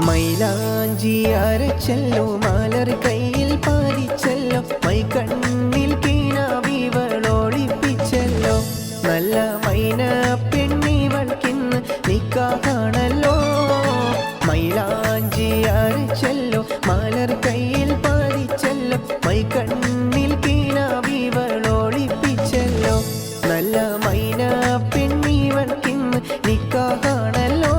മൈലാഞ്ചി അരച്ചല്ലോ മലർ കയ്യിൽ പാലിച്ചല്ലോ മൈക്കണ്ണിൽ കീനാവിവളൊളിപ്പിച്ചല്ലോ നല്ല മൈന പെണ്ണിവൾക്കിന്ന് നിക്കാഹാണല്ലോ മൈലാഞ്ചി അരച്ചല്ലോ മലർ കയ്യിൽ പാലിച്ചല്ലോ മൈക്കണ്ണിൽ കീനാവിവളൊളിപ്പിച്ചല്ലോ നല്ല മൈന പെണ്ണിവൾക്കിന്ന് നിക്കാഹാണല്ലോ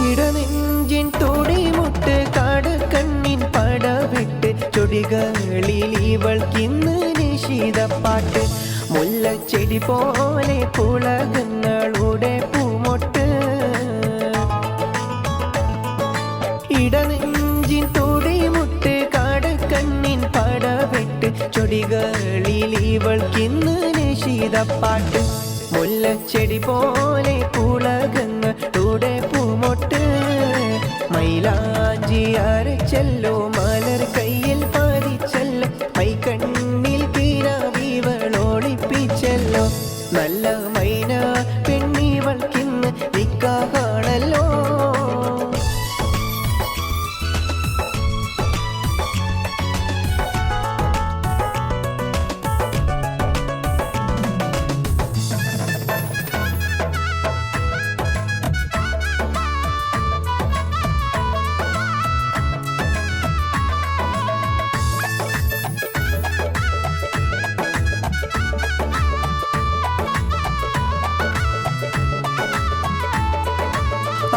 ഇടനെഞ്ചിൻ തുടിമുട്ട് കടക്കണ്ണിൻ പടവിട്ട് ചൊടികളിൽ ഇവൾക്കിന്ന് നിശീതപ്പാട്ട് മുല്ലച്ചെടി പോലെ പുളകങ്ങളുടെ പൂമൊട്ട് ഇടനെഞ്ചിൻ തുടിമുട്ട് കടക്കണ്ണിൻ പടവിട്ട് ചൊടികളിൽ ഇവൾക്കിന്ന് നിശീതപ്പാട്ട് മുല്ലച്ചെടി പോലെ പുളകങ്ങളുടെ പൂമൊട്ട് മൈലാഞ്ചി അരച്ചല്ലോ മലർ കയ്യിൽ പാലിച്ചല്ലോ മൈക്കണ്ണിൽ കീനാവിവളൊളിപ്പിച്ചല്ലോ നല്ല മൈന പെണ്ണിവൾക്കിന്ന് നിക്കാഹാണല്ലോ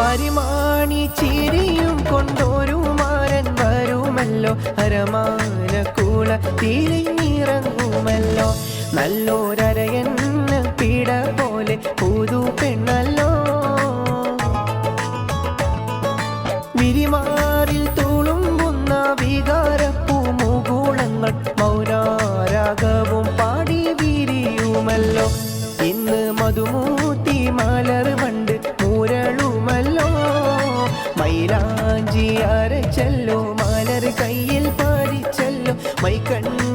അരിമാണി ചിരിയും കൊണ്ടൊരു മാരൻ വരുമല്ലോ അരമാന കൂള തിരിഞ്ഞിറങ്ങുമല്ലോ നല്ലൊരരയന്ന പിട പോലെ പുതു പെണ്ണല്ലോ വിരിമാറിൽ തുളുമ്പുന്ന വികാരപ്പൂമുകുളങ്ങൾ മൗനാരാഗവും പാടി വിരിയുമല്ലോ ഇന്ന് മധുമൂത്തി മലർ വണ്ട് മുരളുമല്ലോ മൈലാഞ്ചി അരച്ചല്ലോ മലർ കയ്യിൽ പാലിച്ചല്ലോ മൈക്കണ്ണ്